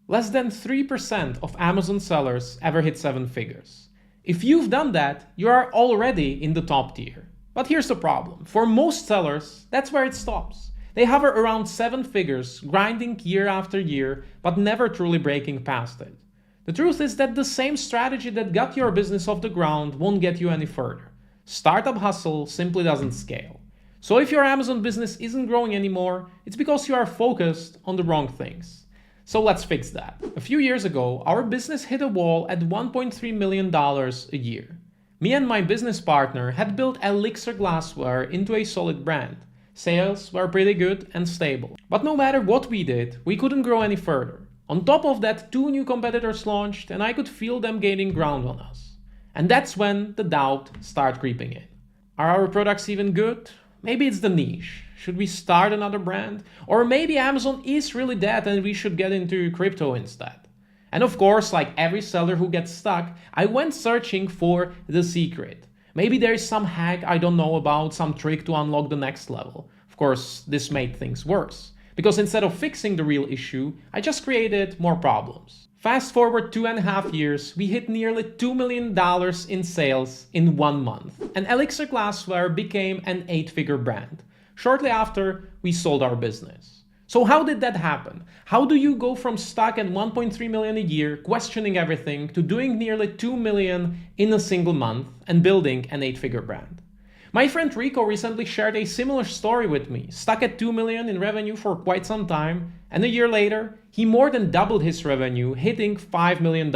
Less than 3% of Amazon sellers ever hit 7 figures. If you've done that, you are already in the top tier. But here's the problem. For most sellers, that's where it stops. They hover around 7 figures, grinding year after year, but never truly breaking past it. The truth is that the same strategy that got your business off the ground won't get you any further. Startup hustle simply doesn't scale. So if your Amazon business isn't growing anymore, it's because you are focused on the wrong things. So let's fix that. A few years ago, our business hit a wall at $1.3 million a year. Me and my business partner had built Elixir Glassware into a solid brand. Sales were pretty good and stable. But no matter what we did, we couldn't grow any further. On top of that, 2 new competitors launched and I could feel them gaining ground on us. And that's when the doubt started creeping in. Are our products even good? Maybe it's the niche. Should we start another brand? Or maybe Amazon is really dead and we should get into crypto instead. And of course, like every seller who gets stuck, I went searching for the secret. Maybe there is some hack I don't know about, some trick to unlock the next level. Of course, this made things worse. Because instead of fixing the real issue, I just created more problems. Fast forward 2.5 years, we hit nearly $2 million in sales in 1 month. And Elixir Glassware became an 8-figure brand. Shortly after, we sold our business. So how did that happen? How do you go from stuck at 1.3 million a year, questioning everything, to doing nearly 2 million in a single month and building an 8-figure brand? My friend Rico recently shared a similar story with me, stuck at 2 million in revenue for quite some time, and a year later, he more than doubled his revenue, hitting $5 million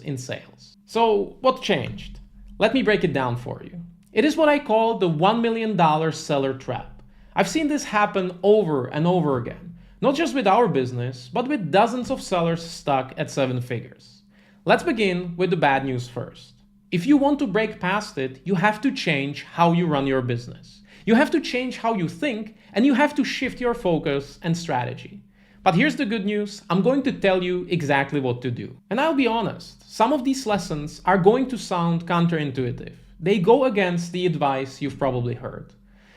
in sales. So what changed? Let me break it down for you. It is what I call the $1 million seller trap. I've seen this happen over and over again, not just with our business, but with dozens of sellers stuck at 7 figures. Let's begin with the bad news first. If you want to break past it, you have to change how you run your business. You have to change how you think, and you have to shift your focus and strategy. But here's the good news, I'm going to tell you exactly what to do. And I'll be honest, some of these lessons are going to sound counterintuitive. They go against the advice you've probably heard.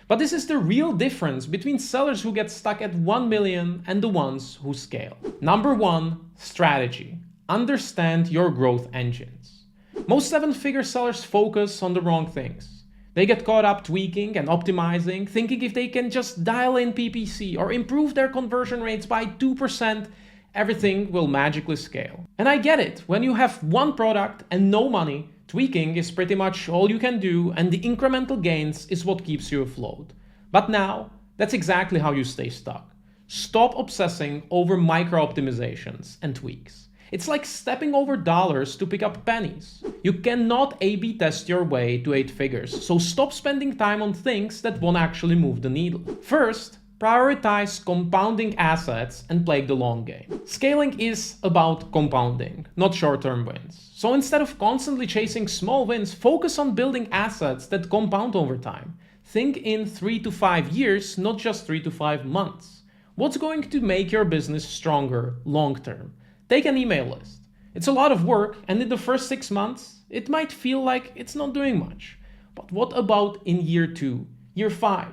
But this is the real difference between sellers who get stuck at 1 million and the ones who scale. Number 1, strategy. Understand your growth engines. Most 7-figure sellers focus on the wrong things. They get caught up tweaking and optimizing, thinking if they can just dial in PPC or improve their conversion rates by 2%, everything will magically scale. And I get it, when you have one product and no money, tweaking is pretty much all you can do, and the incremental gains is what keeps you afloat. But now, that's exactly how you stay stuck. Stop obsessing over micro-optimizations and tweaks. It's like stepping over dollars to pick up pennies. You cannot A/B test your way to 8 figures, so stop spending time on things that won't actually move the needle. First, prioritize compounding assets and play the long game. Scaling is about compounding, not short-term wins. So instead of constantly chasing small wins, focus on building assets that compound over time. Think in 3 to 5 years, not just 3 to 5 months. What's going to make your business stronger long-term? Take an email list. It's a lot of work, and in the first 6 months, it might feel like it's not doing much. But what about in year 2, year 5?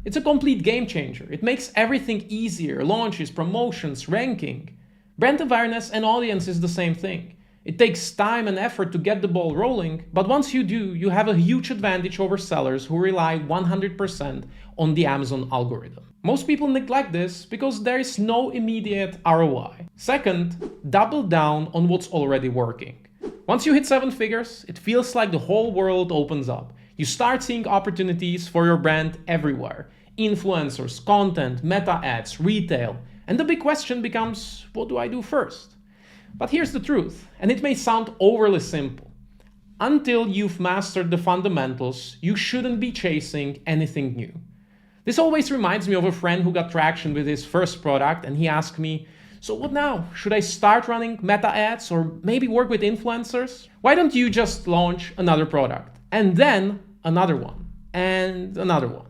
It's a complete game changer. It makes everything easier, launches, promotions, ranking. Brand awareness and audience is the same thing. It takes time and effort to get the ball rolling, but once you do, you have a huge advantage over sellers who rely 100% on the Amazon algorithm. Most people neglect this because there is no immediate ROI. Second, double down on what's already working. Once you hit 7 figures, it feels like the whole world opens up. You start seeing opportunities for your brand everywhere. Influencers, content, meta ads, retail. And the big question becomes, what do I do first? But here's the truth, and it may sound overly simple. Until you've mastered the fundamentals, you shouldn't be chasing anything new. This always reminds me of a friend who got traction with his first product, and he asked me, so what now? Should I start running meta ads or maybe work with influencers? Why don't you just launch another product and then another one and another one?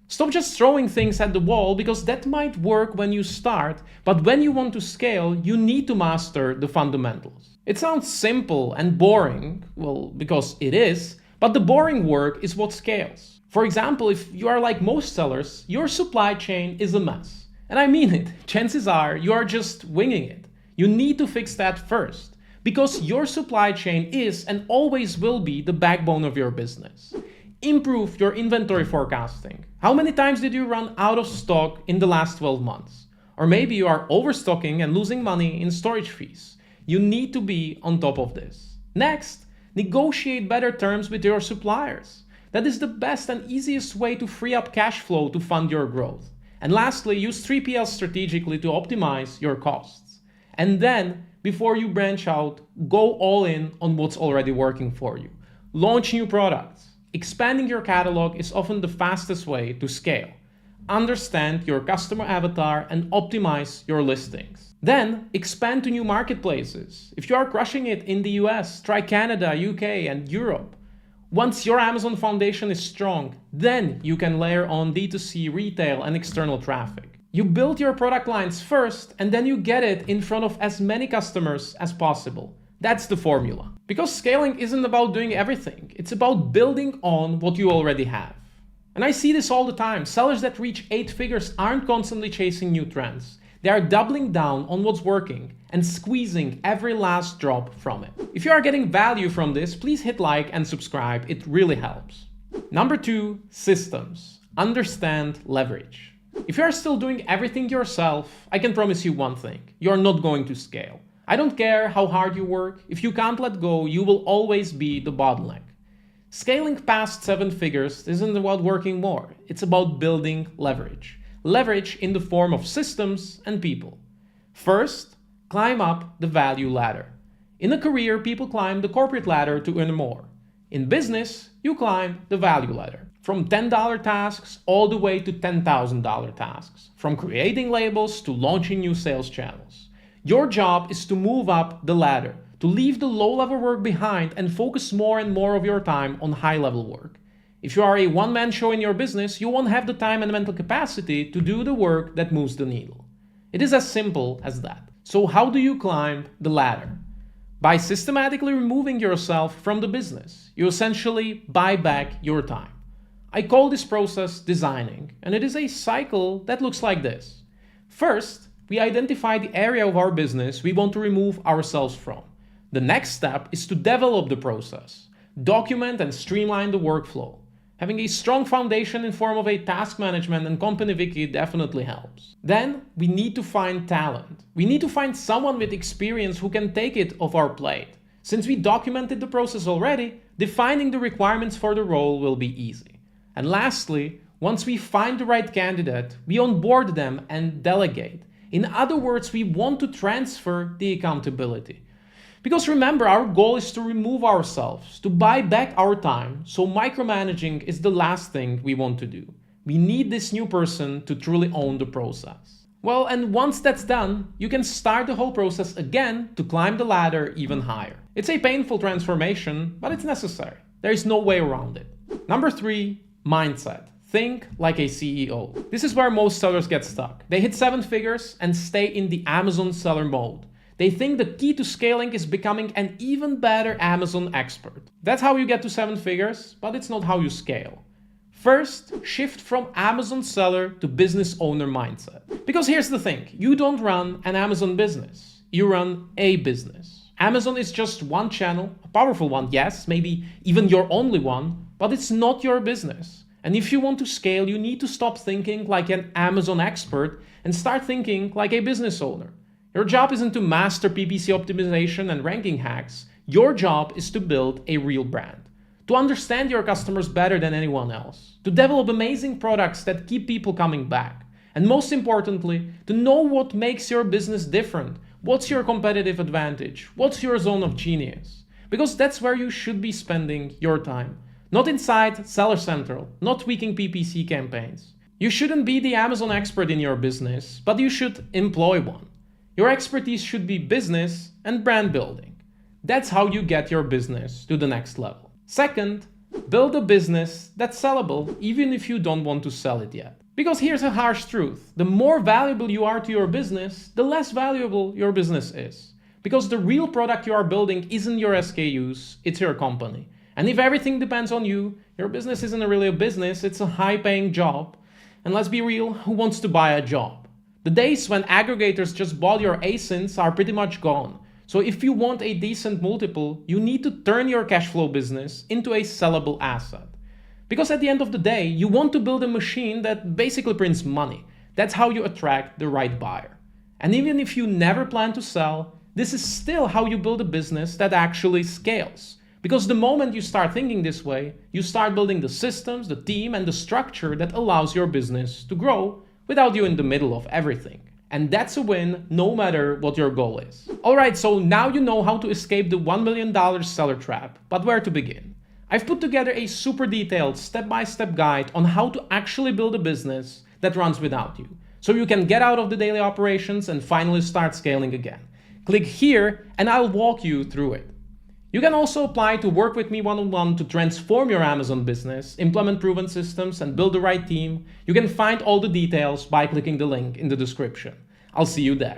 Stop just throwing things at the wall, because that might work when you start, but when you want to scale, you need to master the fundamentals. It sounds simple and boring, well, because it is, but the boring work is what scales. For example, if you are like most sellers, your supply chain is a mess. And I mean it, chances are you are just winging it. You need to fix that first, because your supply chain is and always will be the backbone of your business. Improve your inventory forecasting. How many times did you run out of stock in the last 12 months? Or maybe you are overstocking and losing money in storage fees. You need to be on top of this. Next, negotiate better terms with your suppliers. That is the best and easiest way to free up cash flow to fund your growth. And lastly, use 3PL strategically to optimize your costs. And then, before you branch out, go all in on what's already working for you. Launch new products. Expanding your catalog is often the fastest way to scale. Understand your customer avatar and optimize your listings. Then, expand to new marketplaces. If you are crushing it in the US, try Canada, UK, and Europe. Once your Amazon foundation is strong, then you can layer on D2C, retail, and external traffic. You build your product lines first, and then you get it in front of as many customers as possible. That's the formula. Because scaling isn't about doing everything, it's about building on what you already have. And I see this all the time. Sellers that reach 8 figures aren't constantly chasing new trends. They are doubling down on what's working and squeezing every last drop from it. If you are getting value from this, please hit like and subscribe. It really helps. Number 2, systems. Understand leverage. If you are still doing everything yourself, I can promise you one thing. You are not going to scale. I don't care how hard you work. If you can't let go, you will always be the bottleneck. Scaling past 7 figures isn't about working more. It's about building leverage. Leverage in the form of systems and people. First, climb up the value ladder. In a career, people climb the corporate ladder to earn more. In business, you climb the value ladder. From $10 tasks all the way to $10,000 tasks. From creating labels to launching new sales channels. Your job is to move up the ladder, to leave the low-level work behind and focus more and more of your time on high-level work. If you are a one-man show in your business, you won't have the time and mental capacity to do the work that moves the needle. It is as simple as that. So how do you climb the ladder? By systematically removing yourself from the business. You essentially buy back your time. I call this process designing, and it is a cycle that looks like this. First, we identify the area of our business we want to remove ourselves from. The next step is to develop the process, document and streamline the workflow. Having a strong foundation in form of a task management and company wiki definitely helps. Then we need to find talent. We need to find someone with experience who can take it off our plate. Since we documented the process already, defining the requirements for the role will be easy. And lastly, once we find the right candidate, we onboard them and delegate. In other words, we want to transfer the accountability. Because remember, our goal is to remove ourselves, to buy back our time, so micromanaging is the last thing we want to do. We need this new person to truly own the process. Well, and once that's done, you can start the whole process again to climb the ladder even higher. It's a painful transformation, but it's necessary. There is no way around it. Number 3, mindset. Think like a CEO. This is where most sellers get stuck. They hit 7 figures and stay in the Amazon seller mode. They think the key to scaling is becoming an even better Amazon expert. That's how you get to 7 figures, but it's not how you scale. First, shift from Amazon seller to business owner mindset. Because here's the thing, you don't run an Amazon business, you run a business. Amazon is just one channel, a powerful one, yes, maybe even your only one, but it's not your business. And if you want to scale, you need to stop thinking like an Amazon expert and start thinking like a business owner. Your job isn't to master PPC optimization and ranking hacks. Your job is to build a real brand, to understand your customers better than anyone else, to develop amazing products that keep people coming back, and most importantly, to know what makes your business different. What's your competitive advantage? What's your zone of genius? Because that's where you should be spending your time. Not inside Seller Central, not tweaking PPC campaigns. You shouldn't be the Amazon expert in your business, but you should employ one. Your expertise should be business and brand building. That's how you get your business to the next level. Second, build a business that's sellable even if you don't want to sell it yet. Because here's a harsh truth. The more valuable you are to your business, the less valuable your business is. Because the real product you are building isn't your SKUs, it's your company. And if everything depends on you, your business isn't really a business, it's a high-paying job. And let's be real, who wants to buy a job? The days when aggregators just bought your ASINs are pretty much gone. So if you want a decent multiple, you need to turn your cash flow business into a sellable asset. Because at the end of the day, you want to build a machine that basically prints money. That's how you attract the right buyer. And even if you never plan to sell, this is still how you build a business that actually scales. Because the moment you start thinking this way, you start building the systems, the team, and the structure that allows your business to grow without you in the middle of everything. And that's a win no matter what your goal is. Alright, so now you know how to escape the $1 million seller trap, but where to begin? I've put together a super detailed step-by-step guide on how to actually build a business that runs without you, so you can get out of the daily operations and finally start scaling again. Click here and I'll walk you through it. You can also apply to work with me one-on-one to transform your Amazon business, implement proven systems, and build the right team. You can find all the details by clicking the link in the description. I'll see you there.